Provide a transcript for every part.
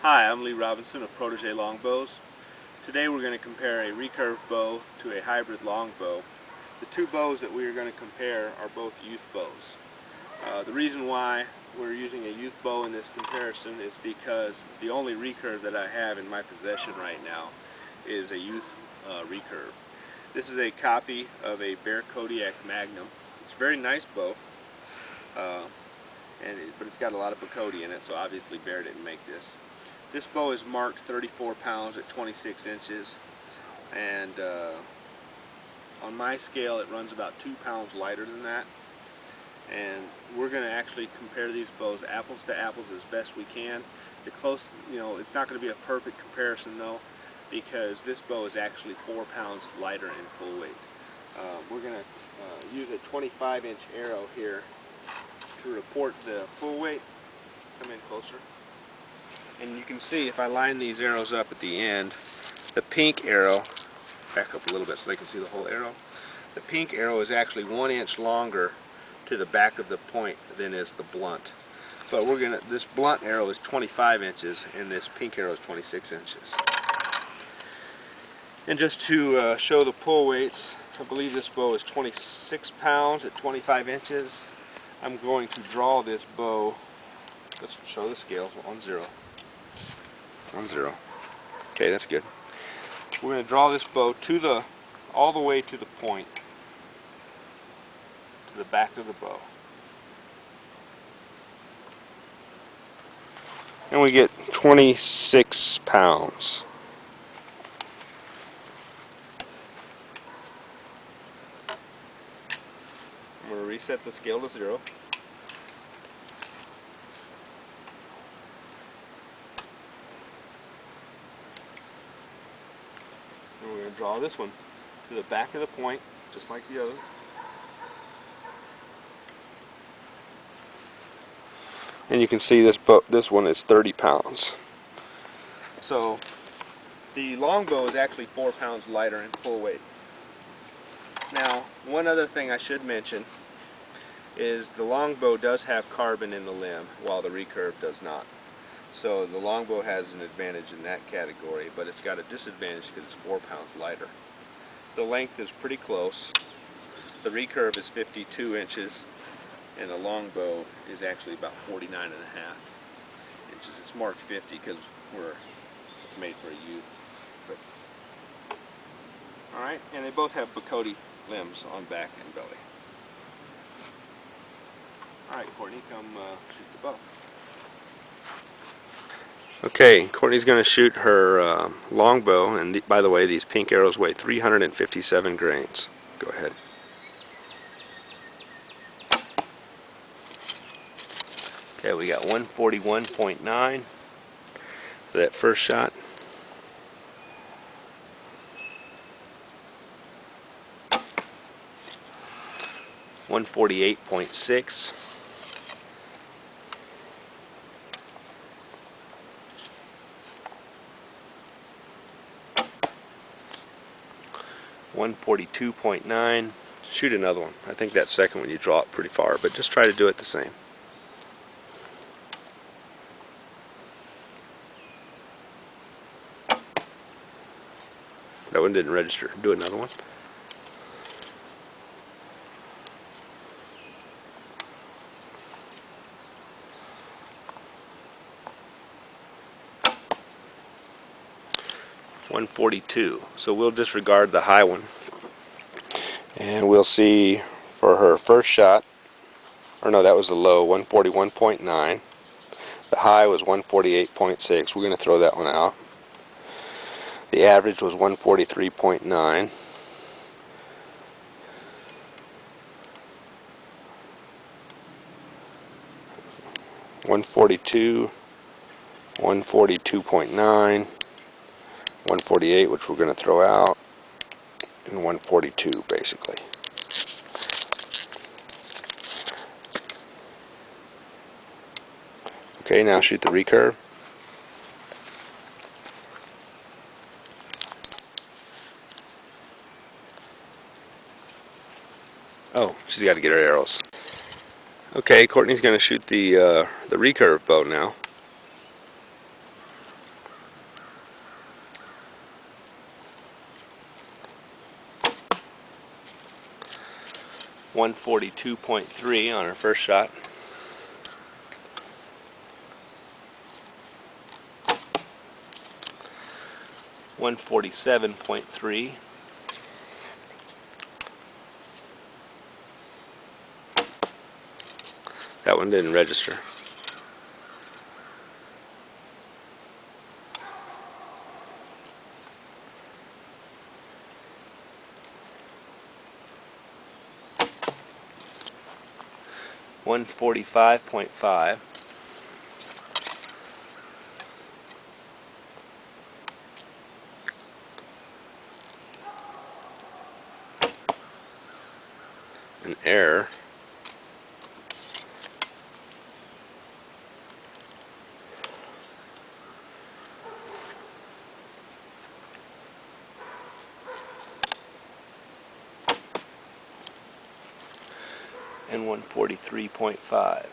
Hi, I'm Lee Robinson of Protege Longbows. Today we're going to compare a recurve bow to a hybrid longbow. The two bows that we are going to compare are both youth bows. The reason why we're using a youth bow in this comparison is because the only recurve that I have in my possession right now is a youth recurve. This is a copy of a Bear Kodiak Magnum. It's a very nice bow, but it's got a lot of Bacote in it, so obviously Bear didn't make this. This bow is marked 34 pounds at 26 inches, and on my scale it runs about 2 pounds lighter than that. And we're going to actually compare these bows apples to apples as best we can. It's not going to be a perfect comparison though, because this bow is actually 4 pounds lighter in full weight. We're going to use a 25-inch arrow here to report the full weight. Come in closer. And you can see if I line these arrows up at the end, the pink arrow, back up a little bit so they can see the whole arrow, the pink arrow is actually 1 inch longer to the back of the point than is the blunt. But this blunt arrow is 25 inches and this pink arrow is 26 inches. And just to show the pull weights, I believe this bow is 26 pounds at 25 inches. I'm going to draw this bow, let's show the scales, 1 0. 1 0. Okay, that's good. We're going to draw this bow all the way to the point, to the back of the bow. And we get 26 pounds. I'm going to reset the scale to 0. And we're going to draw this one to the back of the point, just like the other. And you can see this one is 30 pounds. So the longbow is actually 4 pounds lighter in full weight. Now, one other thing I should mention is the longbow does have carbon in the limb, while the recurve does not. So the longbow has an advantage in that category, but it's got a disadvantage because it's 4 pounds lighter. The length is pretty close. The recurve is 52 inches, and the longbow is actually about 49.5 inches. It's marked 50 because it's made for a youth. Alright, and they both have Bacote limbs on back and belly. Alright, Courtney, come shoot the bow. Okay, Courtney's going to shoot her longbow, and by the way, these pink arrows weigh 357 grains. Go ahead. Okay, we got 141.9 for that first shot. $148.6. $142.9. Shoot another one. I think that second one you draw it pretty far, but just try to do it the same. That one didn't register. Do another one. $142. So we'll disregard the high one, and we'll see for her first shot, or no, that was the low, 141.9. The high was 148.6. We're going to throw that one out. The average was 143.9. $142, 142.9, 148, which we're going to throw out, and 142 basically. Okay, now shoot the recurve. Oh, she's got to get her arrows. Okay, Courtney's going to shoot the recurve bow now. 142.3 on our first shot. $147.3. That one didn't register. $145.5. An error. And 143.5.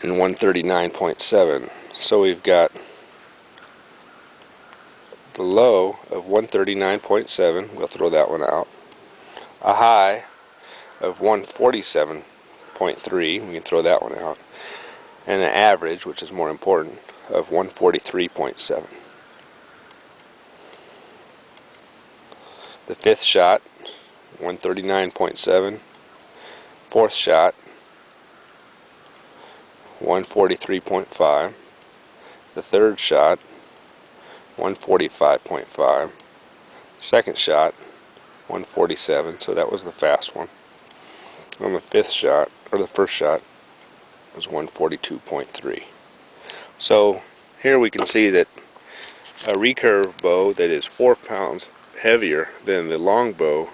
And 139.7. So we've got the low of 139.7, we'll throw that one out. A high of 147.3, we can throw that one out. And an average, which is more important, of 143.7. The fifth shot, 139.7. Fourth shot, 143.5. The third shot, 145.5. Second shot, 147, so that was the fast one. And the fifth shot, or the first shot, was 142.3. So here we can see that a recurve bow that is 4 pounds heavier than the longbow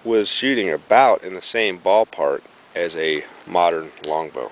was shooting about in the same ballpark as a modern longbow.